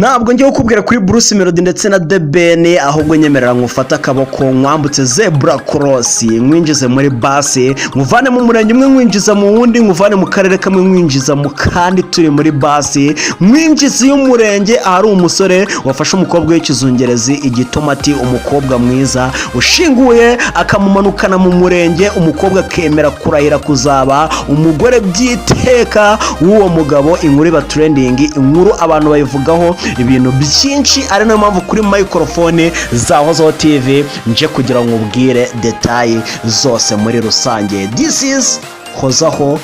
Ntabwo ngiye kukubwira kuri Bruce Melody ndetse na The Ben, ahubwo nyemerera ngufata akaboko nkwambutse zebra cross nkwinjize muri base, nkuvane mu murenge umwe nkwinjiza mu wundi, nkuvane mu karere kamwe nkwinjiza mu kandi, turi muri base nkwinjiza y'umurenge ahari umusore wafashe umukobwa w'ikizungerezi igitomati, umukobwa mwiza ushinguye akamumanukana mu murenge, umukobwa kemera kurahira kuzaba umugore byiteka w'uwo mugabo. Inkuru iba trending, inkuru abantu bayivugaho ibintu byinshi, ari nayo mpamvu kuri microphone za Wahombye TV nje kugira ngo ubwire detail zose muri rusange. This is Wahombye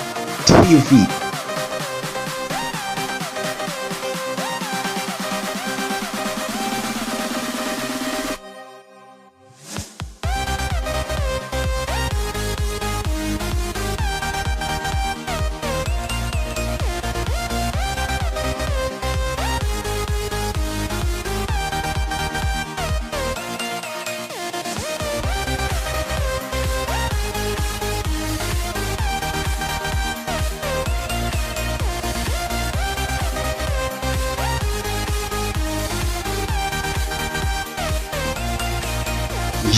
TV.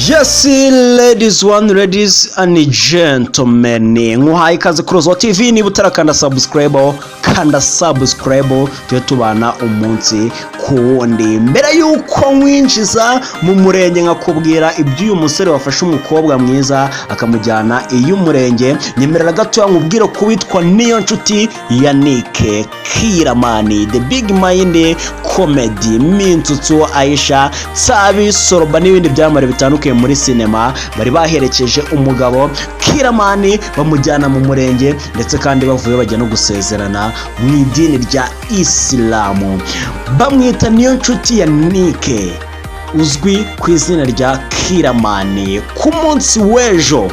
Yes, ladies and gentlemen, nkuhaye ikaze kuri Wahombye TV. Niba utarakanda subscribe, kanda subscribe, tujye tubana umunsi ku wundi. Mbere yuko nkwinjiza mu murenge nkakubwira iby'uyu musore wafashe umukobwa mwiza akamujyana iy'umurenge, nyemerera gato nkubwire ko witwa niyo nshuti ya Nike Kiramani, the big mind comedy, Mintutsu, Aisha, Tsabi, Soroba n'ibindi byamare bitandukanye muri sinema bari baherekeje umugabo Kiramani bamujyana mu murenge, ndetse kandi bavuye bajya no gusezerana mu idini rya Isilamu. Bamwita niyo nshuti ya Nike, uzwi ku izina rya Kiramani. Ku munsi w'ejo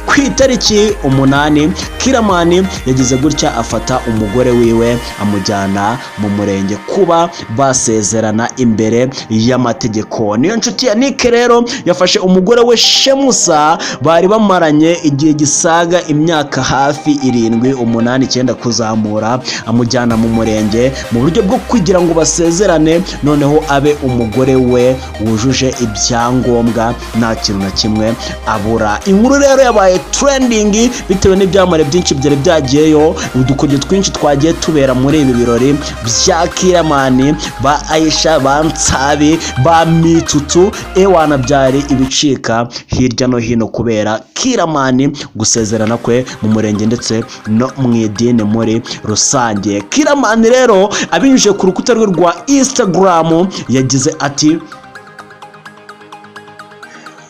ku itariki 8, Kiramani yagize gutya afata umugore wiwe amujyana mu murenge kuba basezerana imbere y'amategeko. Niyo nshuti ya Nike rero yafashe umugore we Shemusa, bari bamaranye igihe gisaga imyaka hafi 7, 8, 9 kuzamura, amujyana mu murenge mu buryo bwo kugira ngo basezerane, noneho abe umugore we wujuje ibyangombwa, nta kintu na kimwe abura. Inkuru rero yabaye trending bitewe n'ibyamare byinshi byari byagiyeyo, udukoryo twinshi twagiye tubera muri ibi birori bya Kiramani, ba Aisha, ba Tsabi, ba Mitutu, ewana byari ibicika hirya no hino kubera Kiramani gusezerana kwe mu murenge ndetse no mu idini muri rusange. Kiramani rero abinyujije ku rukuta rwe rwa Instagram yagize ati: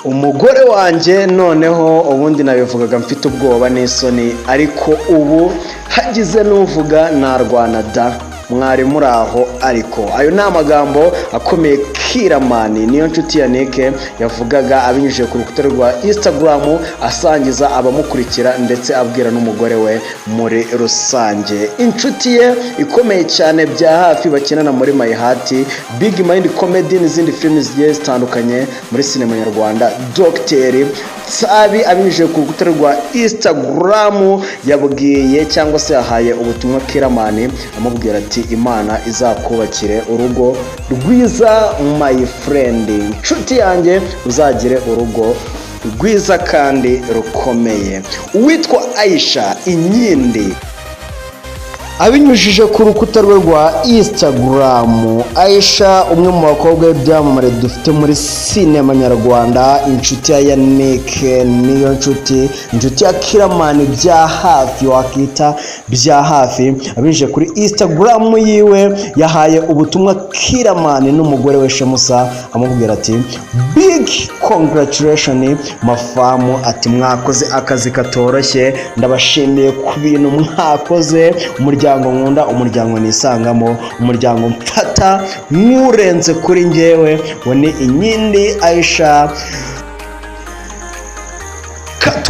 umugore wanjye noneho ubundi nabivugaga mfite ubwoba n'isoni, ariko ubu hagize n'uvuga narwana da, mwari muri aho. Ariko ayo ni amagambo akomeye Kiramani niyo nshuti ya Nike yavugaga abinyujije ku rukuta rwa Instagram, asangiza abamukurikira ndetse abwira n'umugore we muri rusange. Inshuti ye ikomeye cyane bya hafi bakinana muri My Heart, Big Mind Comedy n'izindi filimi zigiye zitandukanye muri sinema nyarwanda. Dr. Tsabi abinyujije ku rukuta rwa Instagram yabwiye cyangwa se yahaye ubutumwa Kiramani amubwira ati: Imana izakubakire urugo rwiza my friend, inshuti yanjye, uzagire urugo rwiza kandi rukomeye. Uwitwa Aisha Inyindi abinyujije ku rukuta rwe rwa Instagram, Aisha umwe mu bakobwa b'ibyamamare dufite muri sinema nyarwanda, inshuti ya Nike, niyo nshuti ya Kiramani bya hafi, wakita bya hafi. Abinyujije kuri Instagram yiwe yahaye ubutumwa Kiramani n'umugore we Shemusa amubwira ati: big congratulations mafamu, ati mwakoze akazi katoroshye, ndabashimiye ku bintu mwakoze, umuryango nkunda, umuryango nisangamo, umuryango mfata nk'urenze kuri njyewe. Ni Inyindi Aisha.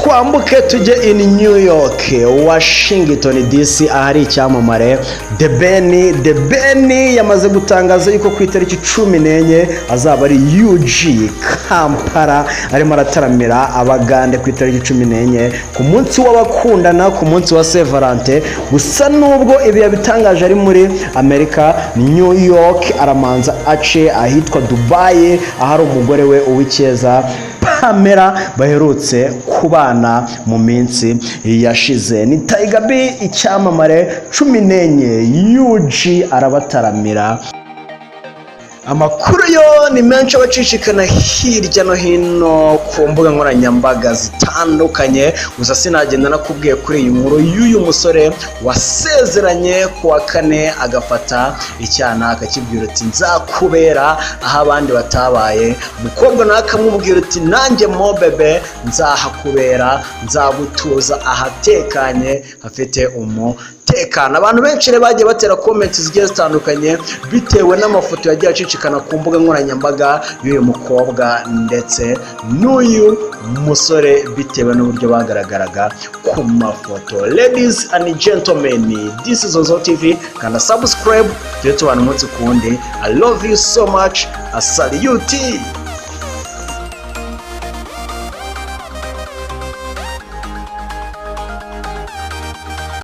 twambuke tujye in New York, Washington DC, ahari icyamamare The Ben yamaze gutangaza yuko ku itariki 14 azaba ari UG Kampala, arimo arataramira abagande ku itariki 14 ku munsi w'abakundana, ku munsi wa Saint Valentin. Gusa nubwo ibi yabitangaje ari muri Amerika, New York, aramanza ace ahitwa Dubai, ahari umugore we Uwicyeza Pamela baherutse kubana mu minsi yashize. Ni Tiger B icyamamare 14 UG arabataramira. Amakuru yo ni menshi abacicikana hirya no hino ku mbuga nkoranyambaga zitandukanye. Gusa sinagenda nakubwiye kuri iyi nkuru y'uyu musore wasezeranye ku wa 4 agafata icyana akakibwira ati nzakubera aho abandi batabaye. Umukobwa nawe akamubwira ati nanjye mo bebe nzahakubera, nzagutuza ahatekanye hafite umutekano. Abantu benshi bagiye batera comments zigiye zitandukanye bitewe n'amafoto yagiye acicikana ku mbuga nkoranyambaga y'uyu mukobwa ndetse n'uyu musore bitewe n'uburyo bagaragaraga ku mafoto. Ladies and gentlemen, this is Wahombye TV, kanda subscribe tujye tubana umunsi ku wundi. I love you so much, I salute.